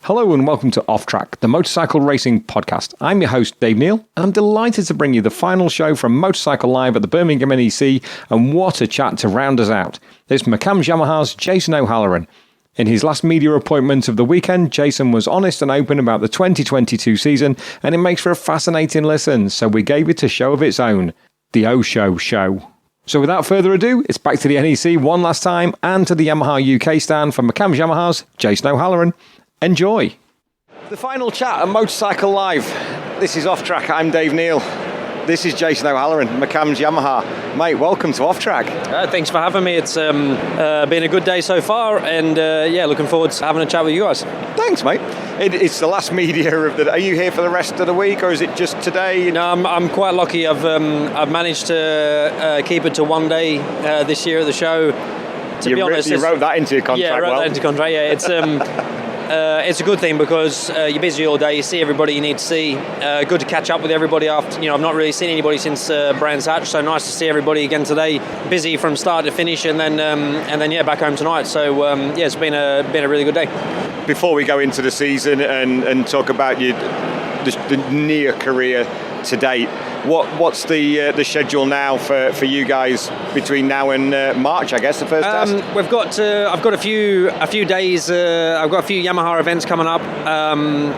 Hello and welcome to Off Track, the motorcycle racing podcast. I'm your host, Dave Neal, and I'm delighted to bring you the final show from Motorcycle Live at the Birmingham NEC, and what a chat to round us out. It's McAMS Yamaha's Jason O'Halloran. In his last media appointment of the weekend, Jason was honest and open about the 2022 season, and it makes for a fascinating listen, so we gave it a show of its own, the O-Show Show. So without further ado, it's back to the NEC one last time, and to the Yamaha UK stand for McAMS Yamaha's Jason O'Halloran. Enjoy. The final chat at Motorcycle Live. This is Off Track. I'm Dave Neal. This is Jason O'Halloran, McAMS Yamaha. Mate, welcome to Off Track. Thanks for having me. It's been a good day so far, and looking forward to having a chat with you guys. Thanks, mate. It's the last media of the day. Are you here for the rest of the week, or is it just today? No, I'm quite lucky. I've managed to keep it to one day this year at the show. To be honest, you wrote that into your contract. Yeah, I wrote that into contract. Yeah, it's a good thing because you're busy all day. You see everybody you need to see. Good to catch up with everybody after. I've not really seen anybody since Brands Hatch, so nice to see everybody again today. Busy from start to finish, and then back home tonight. So it's been a really good day. Before we go into the season and talk about the near career to date, what's the schedule now for you guys between now and March? I guess the first test. I've got a few days. I've got a few Yamaha events coming up.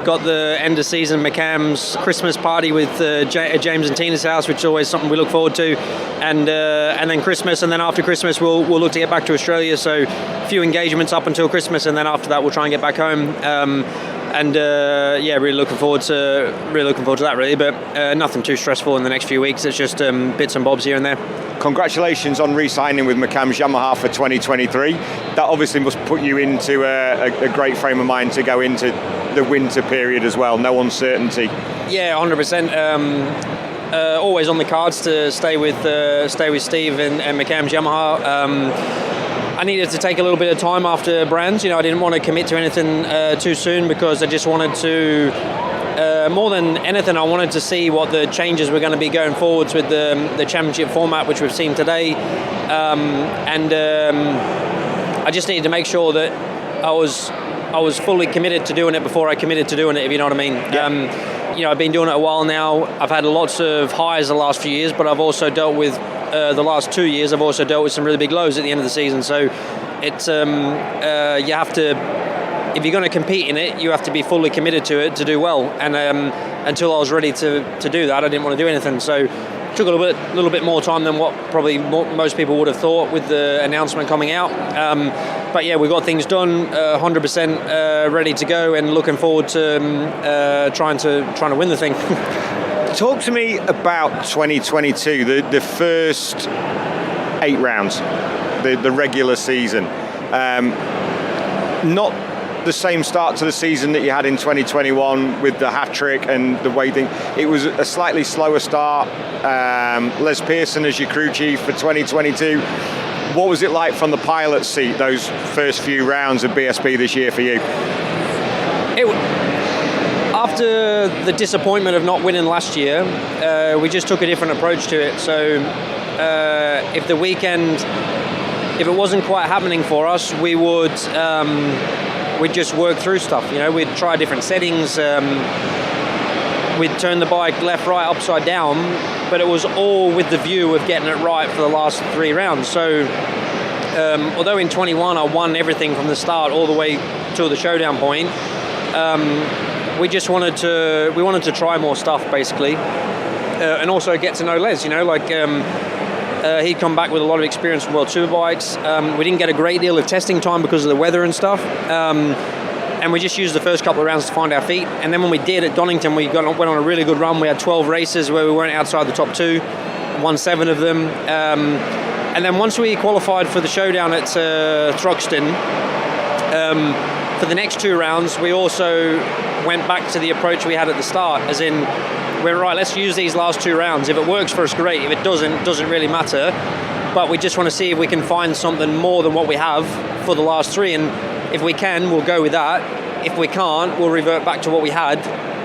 Got the end of season McAMS Christmas party with James and Tina's house, which is always something we look forward to, and then Christmas, and then after Christmas we'll look to get back to Australia. So a few engagements up until Christmas, and then after that we'll try and get back home. Really looking forward to that, really. But nothing too stressful in the next few weeks. It's just bits and bobs here and there. Congratulations on re-signing with McAMS Yamaha for 2023. That obviously must put you into a great frame of mind to go into the winter period as well. No uncertainty. Yeah, 100%. Always on the cards to stay with Steve and McAMS Yamaha. I needed to take a little bit of time after Brands. I didn't want to commit to anything too soon, because I just wanted to, more than anything, I wanted to see what the changes were going to be going forwards with the championship format, which we've seen today. I just needed to make sure that I was fully committed to doing it before I committed to doing it, if you know what I mean. Yeah. I've been doing it a while now. I've had lots of highs the last few years, but I've also dealt with the last 2 years. I've also dealt with some really big lows at the end of the season. So it's you have to, if you're going to compete in it, you have to be fully committed to it to do well. And until I was ready to do that, I didn't want to do anything. So it took a little bit more time than what probably most people would have thought with the announcement coming out. But yeah, we got things done, 100% ready to go, and looking forward to trying to win the thing. Talk to me about 2022, the first 8 rounds, the regular season. Not the same start to the season that you had in 2021 with the hat-trick and the waiting. It was a slightly slower start. Les Pearson as your crew chief for 2022. What was it like from the pilot's seat, those first few rounds of BSB this year for you? After the disappointment of not winning last year, we just took a different approach to it. So if the weekend, if it wasn't quite happening for us, we'd just work through stuff. We'd try different settings. We'd turn the bike left, right, upside down, but it was all with the view of getting it right for the last 3 rounds. So although in 21 I won everything from the start all the way to the showdown point, we just wanted to try more stuff, basically, and also get to know Les. He'd come back with a lot of experience from World Superbikes. We didn't get a great deal of testing time because of the weather and stuff, and we just used the first couple of rounds to find our feet. And then when we did at Donington, we went on a really good run. We had 12 races where we weren't outside the top 2, won 7 of them. And then once we qualified for the showdown at Thruxton, for the next 2 rounds, we also went back to the approach we had at the start, as in, we're right, let's use these last 2 rounds. If it works for us, great. If it doesn't really matter. But we just want to see if we can find something more than what we have for the last 3. And if we can, we'll go with that. If we can't, we'll revert back to what we had,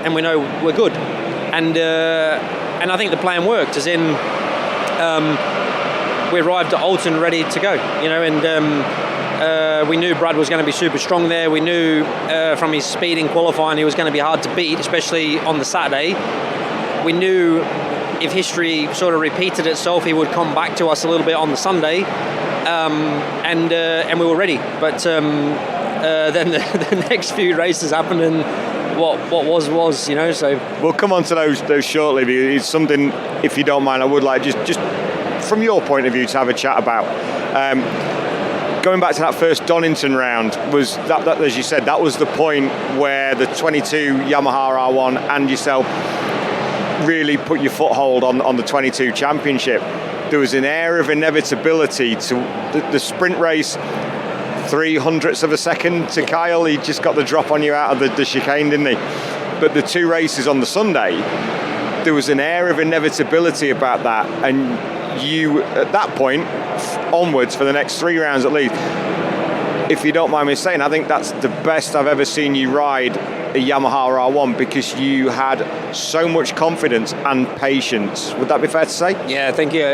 and we know we're good. And I think the plan worked, as in, we arrived at Alton ready to go, and We knew Brad was going to be super strong there. We knew from his speed in qualifying he was going to be hard to beat, especially on the Saturday. We knew if history sort of repeated itself, he would come back to us a little bit on the Sunday, and we were ready. But then the next few races happened, and what was, you know. So we'll come on to those shortly, because it's something, if you don't mind, I would like just from your point of view to have a chat about. Going back to that first Donington round, was that, as you said, that was the point where the 22 Yamaha R1 and yourself really put your foothold on the 22 championship. There was an air of inevitability to the sprint race, 0.03 of a second to Kyle. He just got the drop on you out of the chicane, didn't he? But the two races on the Sunday, there was an air of inevitability about that, and you, at that point, onwards for the next 3 rounds at least, if you don't mind me saying, I think that's the best I've ever seen you ride a Yamaha R1, because you had so much confidence and patience. Would that be fair to say? Yeah, thank you.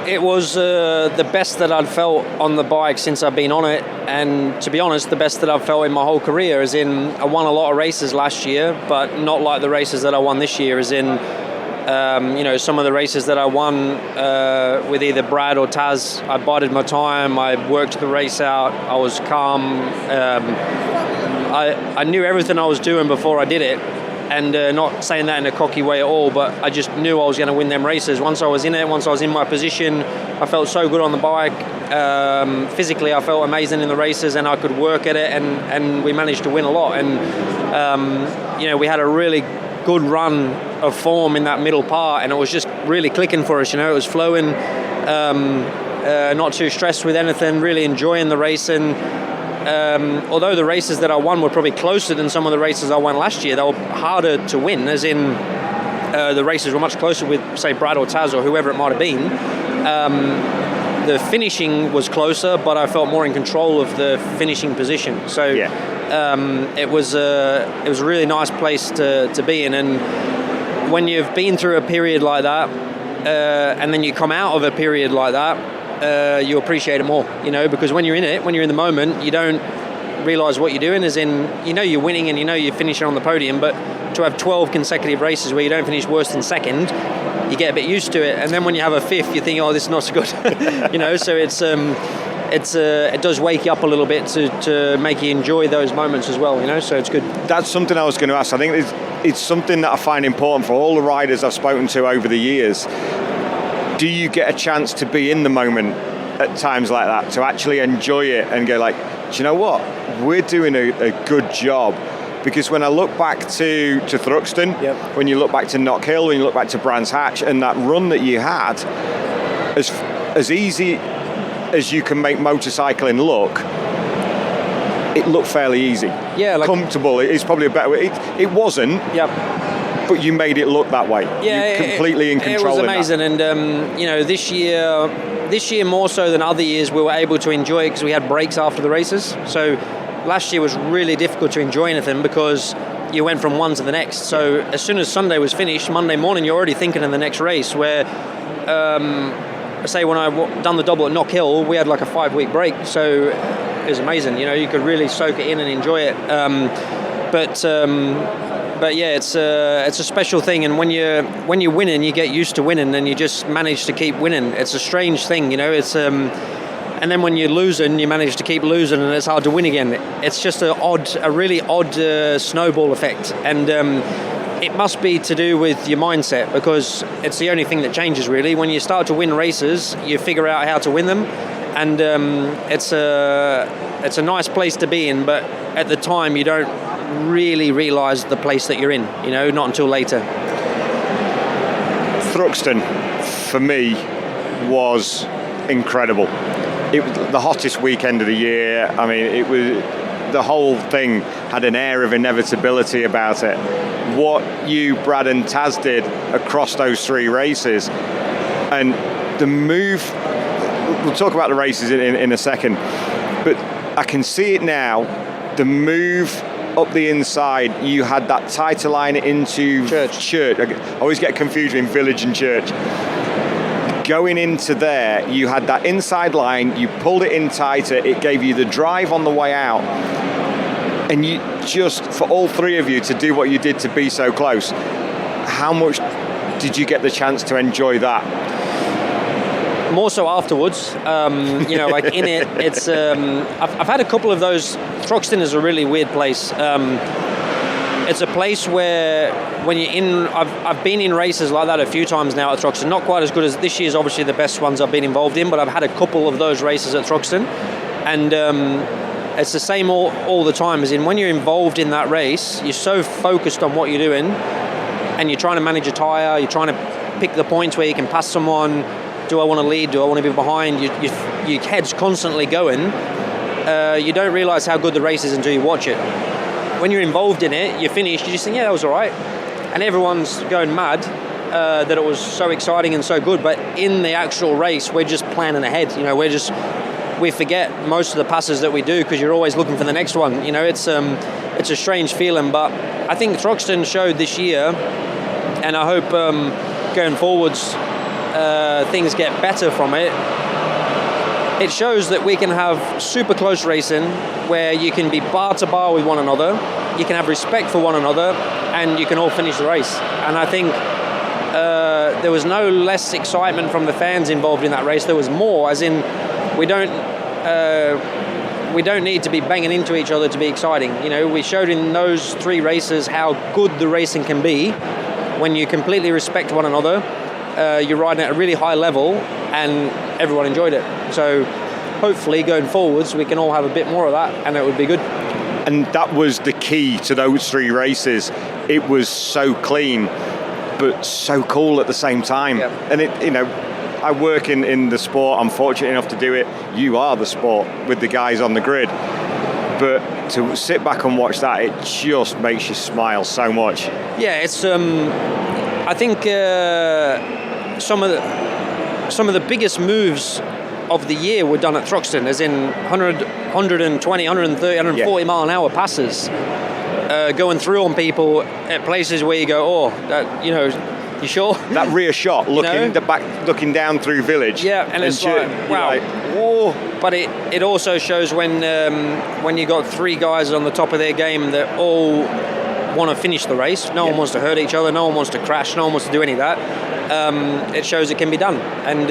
It was the best that I'd felt on the bike since I've been on it, and to be honest, the best that I've felt in my whole career. As in, I won a lot of races last year, but not like the races that I won this year. As in, some of the races that I won with either Brad or Taz, I bided my time, I worked the race out, I was calm. I knew everything I was doing before I did it, and not saying that in a cocky way at all, but I just knew I was going to win them races. Once I was in it, once I was in my position, I felt so good on the bike. Physically, I felt amazing in the races, and I could work at it, and we managed to win a lot. And we had a really good run of form in that middle part, and it was just really clicking for us. It was flowing, not too stressed with anything, really enjoying the racing. Although the races that I won were probably closer than some of the races I won last year, they were harder to win, as in the races were much closer with, say, Brad or Taz or whoever it might have been. The finishing was closer, but I felt more in control of the finishing position. So it was a really nice place to be in. And when you've been through a period like that, and then you come out of a period like that, you appreciate it more, because when you're in it, when you're in the moment, you don't realise what you're doing, as in, you're winning and you're finishing on the podium, but to have 12 consecutive races where you don't finish worse than second, you get a bit used to it, and then when you have a fifth, you think, oh, this is not so good. So it does wake you up a little bit to make you enjoy those moments as well, so it's good. That's something I was going to ask. I think it's something that I find important for all the riders I've spoken to over the years. Do you get a chance to be in the moment at times like that, to actually enjoy it and go like, do you know what? We're doing a good job. Because when I look back to Thruxton, when you look back to Knock Hill, when you look back to Brands Hatch, and that run that you had, as easy as you can make motorcycling look, it looked fairly easy. Yeah, comfortable. It's probably a better way. It wasn't. Yep. But you made it look that way. Yeah, you're completely in control. It was amazing, and this year more so than other years, we were able to enjoy it because we had breaks after the races. So last year was really difficult to enjoy anything because you went from one to the next. So as soon as Sunday was finished, Monday morning you're already thinking of the next race. Where, say when I done the double at Knock Hill, we had like a 5-week break. So it was amazing. You could really soak it in and enjoy it. But yeah, it's a special thing, and when you're winning, you get used to winning, and you just manage to keep winning. It's a strange thing, It's and then when you're losing, you manage to keep losing, and it's hard to win again. It's just a really odd snowball effect, and it must be to do with your mindset, because it's the only thing that changes really. When you start to win races, you figure out how to win them, and it's a nice place to be in. But at the time, you don't really realise the place that you're in, not until later. Thruxton, for me, was incredible. It was the hottest weekend of the year. I mean, it was, the whole thing had an air of inevitability about it. What you, Brad and Taz did across those 3 races, and the move, we'll talk about the races in a second, but I can see it now, the move up the inside, you had that tighter line into church. I always get confused between village and church. going into there, you had that inside line, you pulled it in tighter, it gave you the drive on the way out. And you just, for all three of you to do what you did to be so close, how much did you get the chance to enjoy that? More so afterwards, like in it, it's. I've had a couple of those. Thruxton is a really weird place. It's a place where when you're in, I've been in races like that a few times now at Thruxton. Not quite as good as this year's, obviously the best ones I've been involved in, but I've had a couple of those races at Thruxton, and it's the same all the time. As in, when you're involved in that race, you're so focused on what you're doing, and you're trying to manage a tyre, you're trying to pick the points where you can pass someone. Do I want to lead? Do I want to be behind? Your head's constantly going. You don't realise how good the race is until you watch it. When you're involved in it, you're finished, you just think, yeah, that was all right. And everyone's going mad that it was so exciting and so good. But in the actual race, we're just planning ahead. We forget most of the passes that we do because you're always looking for the next one. It's a strange feeling. But I think Thruxton showed this year, and I hope going forwards, things get better from it. It shows that we can have super close racing where you can be bar to bar with one another, you can have respect for one another, and you can all finish the race. And I think there was no less excitement from the fans involved in that race. There was more, as in we don't need to be banging into each other to be exciting. We showed in those three races how good the racing can be when you completely respect one another. You're riding at a really high level, and everyone enjoyed it. So hopefully going forwards we can all have a bit more of that, and it would be good. And that was the key to those three races. It was so clean but so cool at the same time. Yep. And it, I work in the sport, I'm fortunate enough to do it. You are the sport with the guys on the grid, but to sit back and watch that, it just makes you smile so much. Yeah, it's I think some of the biggest moves of the year were done at Thruxton, as in 100, 120, 130, 140 mile an hour passes, going through on people at places where you go, you sure? That rear shot, looking down through village. Yeah, and it's like, wow. Whoa. But it also shows when you got three guys on the top of their game that all want to finish the race. No one wants to hurt each other. No one wants to crash. No one wants to do any of that. It shows it can be done. And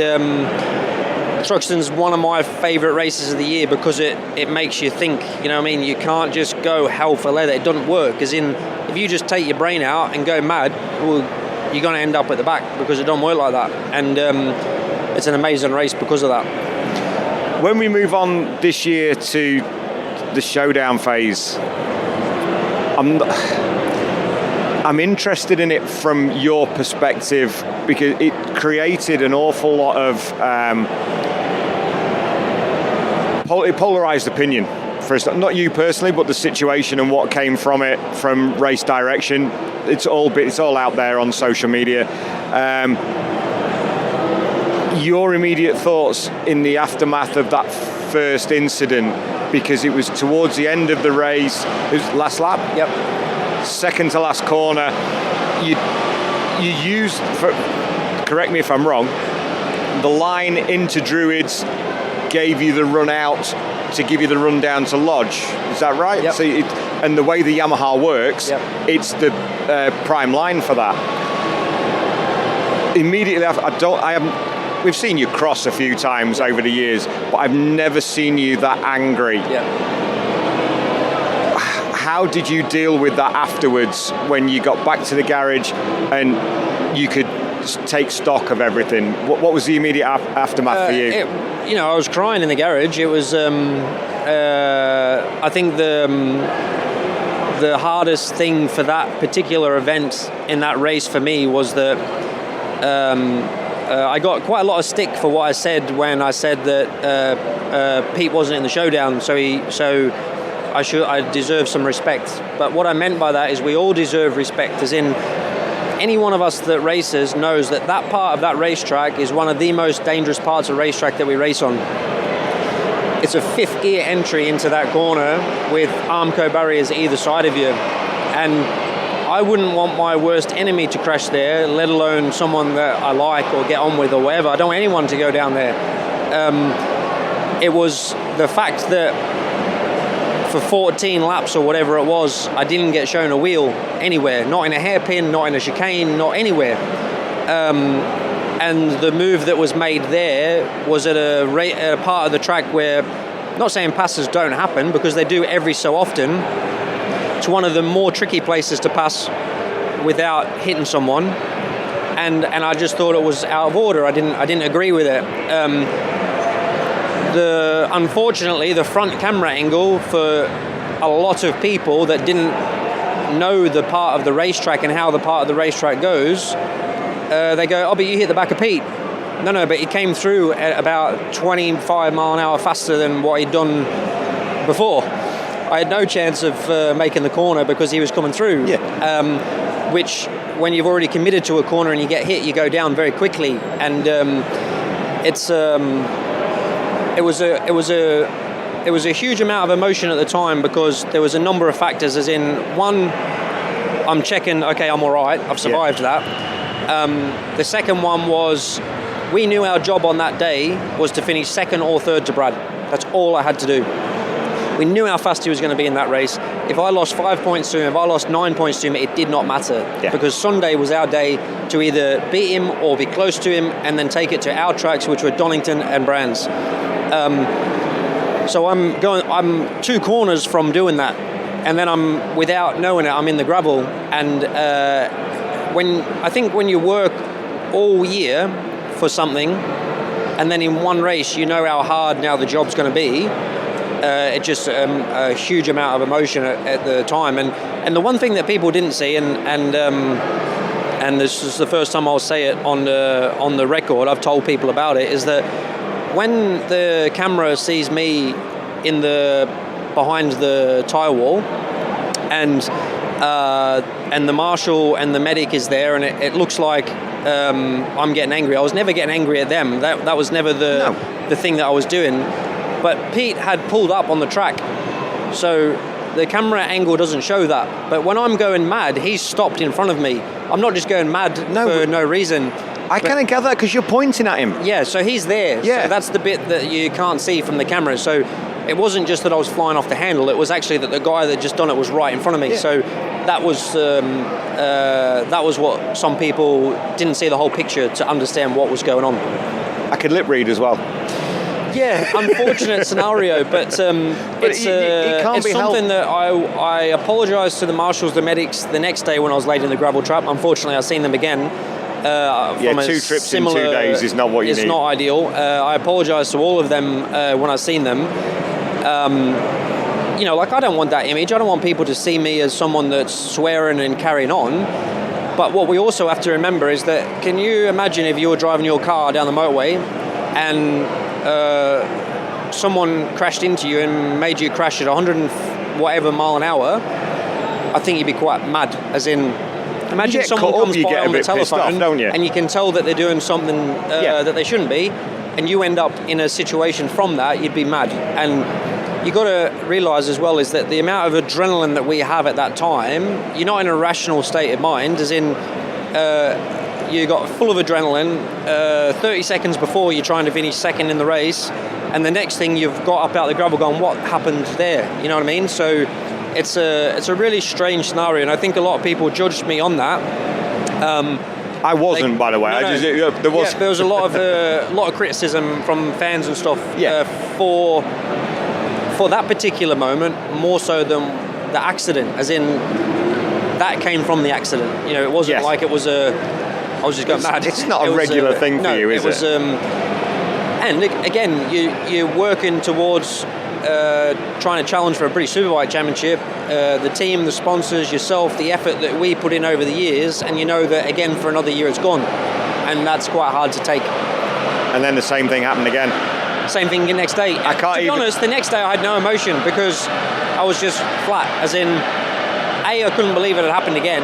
Thruxton's one of my favourite races of the year because it makes you think. You can't just go hell for leather. It doesn't work. As in, if you just take your brain out and go mad, well, you're going to end up at the back because it don't work like that. And it's an amazing race because of that. When we move on this year to the showdown phase, I'm interested in it from your perspective because it created an awful lot of polarized opinion. Not you personally, but the situation and what came from it, from race direction. It's all out there on social media. Your immediate thoughts in the aftermath of that first incident, because it was towards the end of the race. It was last lap. Yep. Second to last corner. You used, correct me if I'm wrong, the line into Druids gave you the run out to give you the run down to Lodge. Is that right? Yep. So and the way the Yamaha works, it's the prime line for that. Immediately after, we've seen you cross a few times over the years, but I've never seen you that angry. Yeah. How did you deal with that afterwards when you got back to the garage and you could take stock of everything? What was the immediate aftermath for you? I was crying in the garage. It was, I think the hardest thing for that particular event in that race for me was that I got quite a lot of stick for what I said when I said that Pete wasn't in the showdown, so I deserve some respect. But what I meant by that is we all deserve respect, as in any one of us that races knows that part of that racetrack is one of the most dangerous parts of racetrack that we race on. It's a fifth gear entry into that corner with Armco barriers either side of you, and I wouldn't want my worst enemy to crash there, let alone someone that I like or get on with or whatever. I don't want anyone to go down there. It was the fact that for 14 laps or whatever it was, I didn't get shown a wheel anywhere, not in a hairpin, not in a chicane, not anywhere. And the move that was made there was at a part of the track where, not saying passes don't happen, because they do every so often. It's one of the more tricky places to pass without hitting someone, and I just thought it was out of order. I didn't agree with it. Unfortunately, the front camera angle for a lot of people that didn't know the part of the racetrack and how the part of the racetrack goes, they go, "Oh, but you hit the back of Pete." No, but he came through at about 25 mile an hour faster than what he'd done before. I had no chance of making the corner because he was coming through. Yeah. Which, when you've already committed to a corner and you get hit, you go down very quickly. And it was a huge amount of emotion at the time, because there was a number of factors. As in, one, I'm checking, okay, I'm all right, I've survived that. The second one was, we knew our job on that day was to finish second or third to Brad. That's all I had to do. We knew how fast he was going to be in that race. If I lost 5 points to him, if I lost 9 points to him, it did not matter. Yeah. Because Sunday was our day to either beat him or be close to him and then take it to our tracks, which were Donington and Brands. So I'm 2 corners from doing that. And then I'm, without knowing it, I'm in the gravel. And when you work all year for something, and then in one race you know how hard now the job's going to be, it just a huge amount of emotion at the time. And the one thing that people didn't see, and this is the first time I'll say it on the record, I've told people about it, is that when the camera sees me in behind the tyre wall, and the marshal and the medic is there, and it looks like I'm getting angry. I was never getting angry at them. That was never the thing that I was doing. But Pete had pulled up on the track, so the camera angle doesn't show that. But when I'm going mad, he's stopped in front of me. I'm not just going mad for no reason. I kind of gather that because you're pointing at him. Yeah, so he's there. Yeah. So that's the bit that you can't see from the camera. So it wasn't just that I was flying off the handle. It was actually that the guy that just done it was right in front of me. Yeah. So that was what some people didn't see the whole picture to understand what was going on. I could lip read as well. Yeah, unfortunate scenario, but it's something that I apologised to the marshals, the medics, the next day when I was laid in the gravel trap. Unfortunately, I've seen them again. 2 trips in 2 days is not what you need. It's not ideal. I apologise to all of them when I've seen them. I don't want that image. I don't want people to see me as someone that's swearing and carrying on. But what we also have to remember is that, can you imagine if you were driving your car down the motorway and someone crashed into you and made you crash at 100 and whatever mile an hour? I think you'd be quite mad. As in, imagine someone comes by on the telephone, don't you? And you can tell that they're doing something that they shouldn't be, and you end up in a situation from that, you'd be mad. And you got to realise as well is that the amount of adrenaline that we have at that time, you're not in a rational state of mind, as in you got full of adrenaline. 30 seconds before you're trying to finish second in the race, and the next thing you've got up out the gravel going, what happened there? You know what I mean? So it's a really strange scenario, and I think a lot of people judged me on that. I wasn't, by the way. No. There was a lot of criticism from fans and stuff for that particular moment, more so than the accident, as in that came from the accident. It wasn't like it was I was just going mad. It's not a regular thing for you, is it? And again, you're working towards trying to challenge for a British Superbike Championship. The team, the sponsors, yourself, the effort that we put in over the years, and you know that again for another year it's gone, and that's quite hard to take. And then the same thing happened again. Same thing the next day. To be honest, the next day I had no emotion because I was just flat. As in, I couldn't believe it had happened again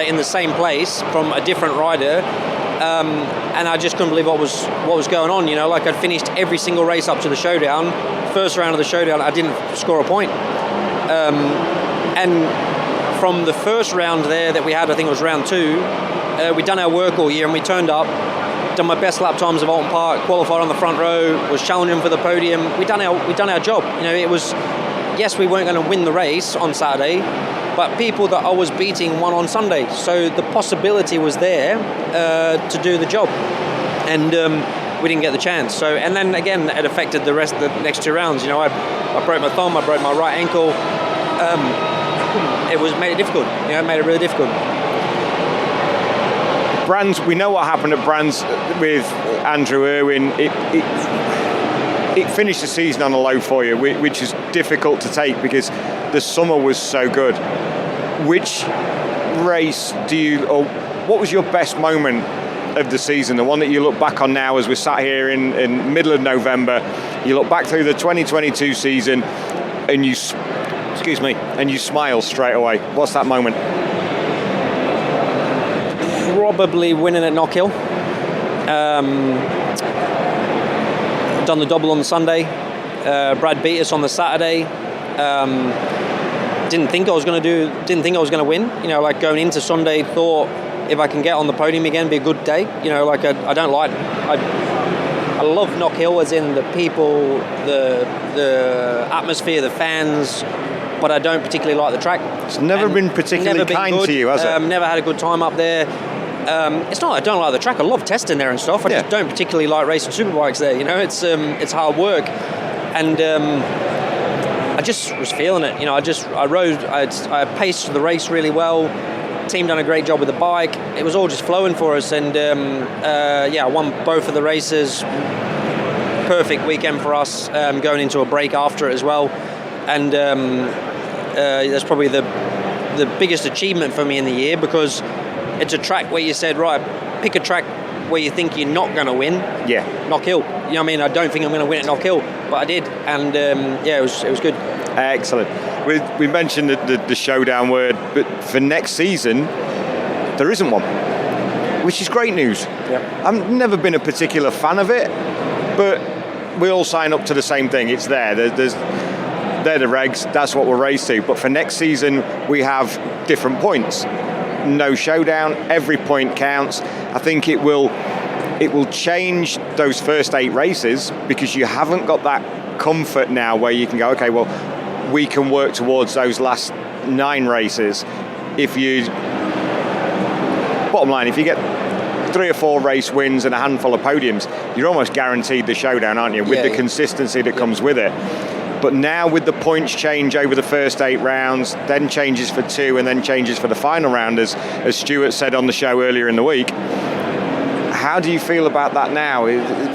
in the same place from a different rider, and I just couldn't believe what was going on. Like I'd finished every single race up to the showdown. First round of the showdown, I didn't score a point, and from the first round there that we had, I think it was round 2, we'd done our work all year and we turned up, done my best lap times of Alton Park, qualified on the front row, was challenging for the podium. We'd done our job. It was, yes, we weren't going to win the race on Saturday, but people that I was beating won on Sunday. So the possibility was there to do the job. And we didn't get the chance. So, and then again, it affected the rest of the next 2 rounds. I broke my thumb, I broke my right ankle. It made it difficult. It made it really difficult. Brands, we know what happened at Brands with Andrew Irwin. It finished the season on a low for you, which is difficult to take because the summer was so good. Which race what was your best moment of the season, the one that you look back on now as we're sat here in middle of November? You look back through the 2022 season and you smile straight away. What's that moment? Probably winning at Knockhill. Done the double on the Sunday. Brad beat us on the Saturday. Didn't think I was going to win. Going into Sunday, thought if I can get on the podium again, be a good day. I love Knockhill, as in the people, the atmosphere, the fans, but I don't particularly like the track. It's never been particularly kind to you, has it? Never had a good time up there. It's not I don't like the track. I love testing there and stuff. I just don't particularly like racing superbikes there. It's hard work, and I just was feeling it. I paced the race really well. Team done a great job with the bike. It was all just flowing for us, and I won both of the races. Perfect weekend for us, going into a break after it as well, and that's probably the biggest achievement for me in the year, because it's a track where you said, right, pick a track where you think you're not going to win. Yeah. Knockhill. I don't think I'm going to win at Knockhill, but I did, and it was good. Excellent. We mentioned the showdown word, but for next season, there isn't one, which is great news. Yeah. I've never been a particular fan of it, but we all sign up to the same thing. It's there. They're the regs. That's what we're raised to. But for next season, we have different points. No showdown. Every point counts. I think it will change those first 8 races, because you haven't got that comfort now where you can go, okay, well, we can work towards those last 9 races. Bottom line, if you get 3 or 4 race wins and a handful of podiums, you're almost guaranteed the showdown, aren't you? With the consistency that comes with it. But now with the points change over the first 8 rounds, then changes for 2, and then changes for the final round, as Stuart said on the show earlier in the week. How do you feel about that now,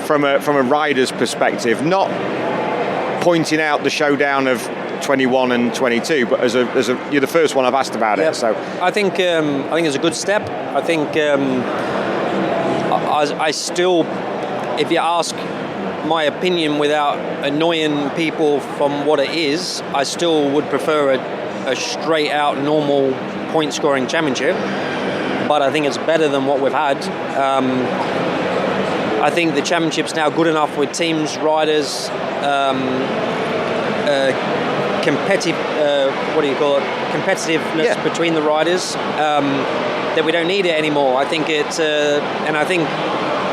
from a rider's perspective? Not pointing out the showdown of 21 and 22, but as a you're the first one I've asked about it. So I think it's a good step. I think I still, if you ask my opinion without annoying people from what it is, I still would prefer a straight out normal point scoring championship, but I think it's better than what we've had. I think the championship's now good enough with teams, riders, competitiveness between the riders, that we don't need it anymore. I think it's and I think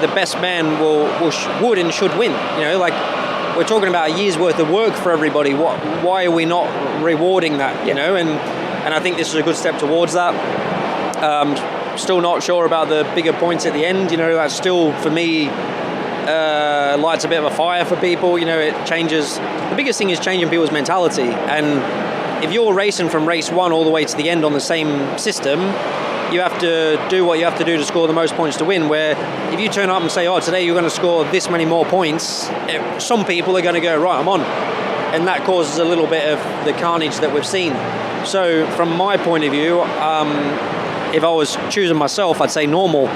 the best man would and should win. We're talking about a year's worth of work for everybody. Why are we not rewarding that? And I think this is a good step towards that. Still not sure about the bigger points at the end. That still, for me, lights a bit of a fire for people. It changes. The biggest thing is changing people's mentality. And if you're racing from race 1 all the way to the end on the same system, you have to do what you have to do to score the most points to win. Where if you turn up and say, today you're going to score this many more points, some people are going to go, right, I'm on. And that causes a little bit of the carnage that we've seen. So from my point of view, if I was choosing myself, I'd say normal.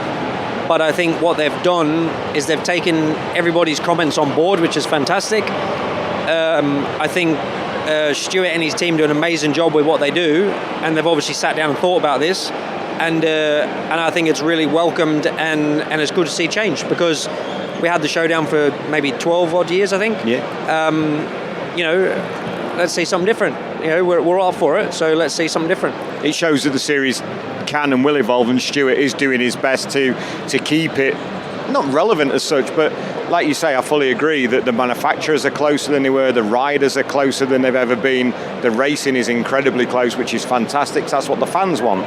But I think what they've done is they've taken everybody's comments on board, which is fantastic. I think Stuart and his team do an amazing job with what they do, and they've obviously sat down and thought about this. And I think it's really welcomed, and it's good to see change, because we had the showdown for maybe 12 odd years, I think. Yeah. Let's see something different. we're all for it. So let's see something different. It shows that the series can and will evolve, and Stuart is doing his best to keep it not relevant as such, but like you say, I fully agree that the manufacturers are closer than they were, the riders are closer than they've ever been, the racing is incredibly close, which is fantastic. That's what the fans want.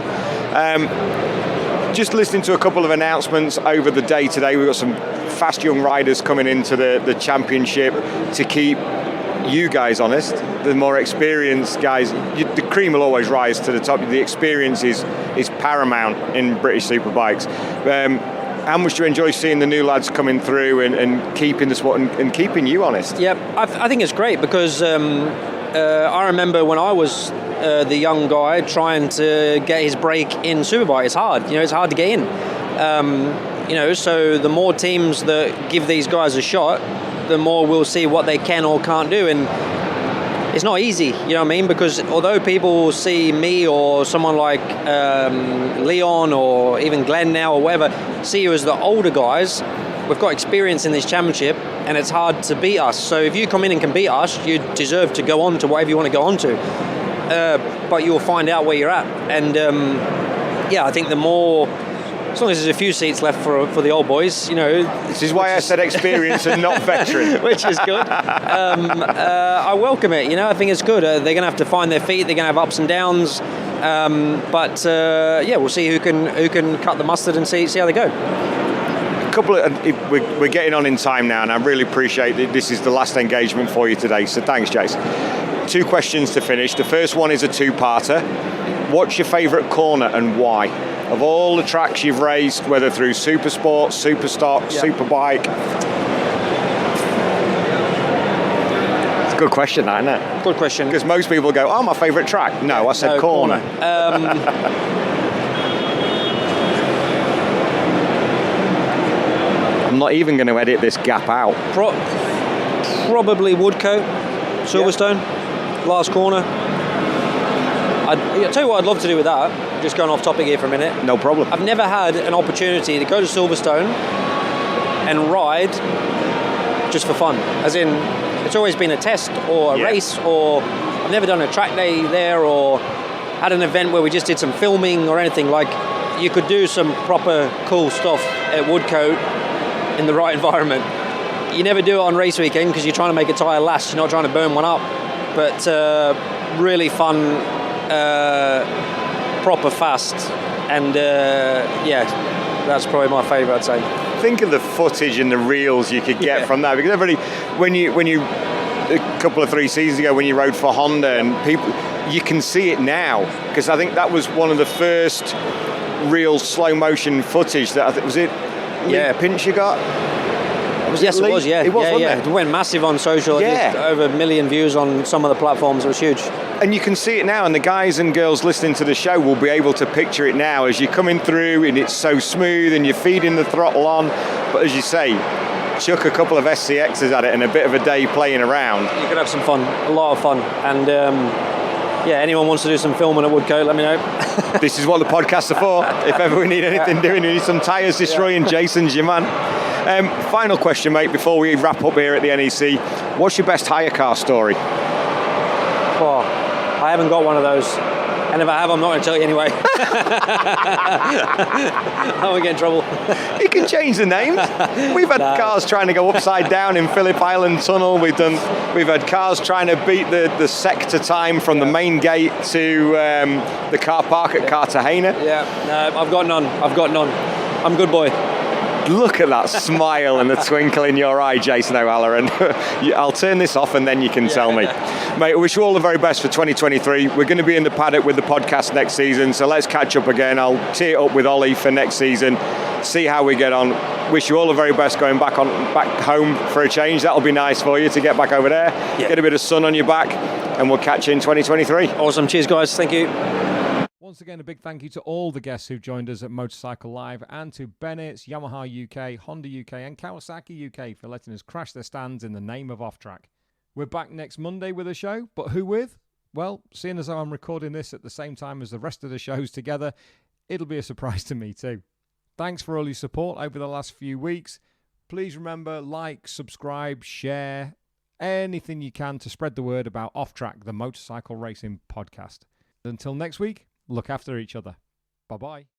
Just listening to a couple of announcements over the day today, we've got some fast young riders coming into the championship to keep you guys honest. The more experienced guys, the cream will always rise to the top. The experience is paramount in British superbikes. How much do you enjoy seeing the new lads coming through and keeping the sport and keeping you honest? Yeah, I think it's great because I remember when I was the young guy trying to get his break in superbike. It's hard, it's hard to get in. So the more teams that give these guys a shot, the more we'll see what they can or can't do. And it's not easy, you know what I mean? Because although people see me or someone like Leon or even Glenn now or whatever, see you as the older guys, we've got experience in this championship and it's hard to beat us. So if you come in and can beat us, you deserve to go on to whatever you want to go on to. But you'll find out where you're at. And I think the more... As long as there's a few seats left for the old boys, This is why I said experience and not veteran. Which is good. I welcome it, I think it's good. They're going to have to find their feet. They're going to have ups and downs. We'll see who can cut the mustard and see how they go. We're getting on in time now, and I really appreciate that this is the last engagement for you today. So thanks, Jace. 2 questions to finish. The first one is a 2-parter. What's your favourite corner and why? Of all the tracks you've raced, whether through Super Sport, Super Stock, Superbike. It's a good question, that, isn't it? Good question. Because most people go, my favourite track. No, I said corner. I'm not even going to edit this gap out. Probably Woodcote, Silverstone, last corner. I'll tell you what I'd love to do with that, just going off topic here for a minute. No problem. I've never had an opportunity to go to Silverstone and ride just for fun. As in, it's always been a test or a race, or I've never done a track day there or had an event where we just did some filming or anything. Like, you could do some proper cool stuff at Woodcote in the right environment. You never do it on race weekend because you're trying to make a tyre last, you're not trying to burn one up. But really fun, proper fast, and that's probably my favourite, I'd say. Think of the footage and the reels you could get from that, because everybody, when you a couple of 3 seasons ago when you rode for Honda, and people, you can see it now, because I think that was one of the first real slow motion footage that I think was it. Lee Pinch you got. Yes, it was. Yeah, it was, wasn't it? It went massive on social. Yeah, over 1 million views on some of the platforms. It was huge. And you can see it now, and the guys and girls listening to the show will be able to picture it now as you're coming through, and it's so smooth, and you're feeding the throttle on. But as you say, chuck a couple of SCXs at it and a bit of a day playing around. You could have some fun, a lot of fun, and anyone wants to do some filming at Woodcote, let me know. This is what the podcasts are for. If ever we need anything doing, we need some tyres destroying. Jason's your man. Final question, mate, before we wrap up here at the NEC. What's your best hire car story? Oh, I haven't got one of those. And if I have, I'm not going to tell you anyway. I won't get in trouble. You can change the names. We've had cars trying to go upside down in Phillip Island Tunnel. We've had cars trying to beat the sector time from the main gate to the car park at Cartagena. Yeah, no, I've got none. I'm a good boy. Look at that smile and the twinkle in your eye, Jason O'Halloran. I'll turn this off and then you can tell me. Mate, I wish you all the very best for 2023. We're going to be in the paddock with the podcast next season, so let's catch up again. I'll tee it up with Ollie for next season, see how we get on. Wish you all the very best going back home for a change. That'll be nice for you to get back over there, get a bit of sun on your back, and we'll catch you in 2023. Awesome. Cheers, guys. Thank you. Once again, a big thank you to all the guests who joined us at Motorcycle Live, and to Bennett's, Yamaha UK, Honda UK and Kawasaki UK for letting us crash their stands in the name of Off-Track. We're back next Monday with a show, but who with? Well, seeing as I'm recording this at the same time as the rest of the shows together, it'll be a surprise to me too. Thanks for all your support over the last few weeks. Please remember, like, subscribe, share, anything you can to spread the word about Off Track, the motorcycle racing podcast. Until next week, look after each other. Bye-bye.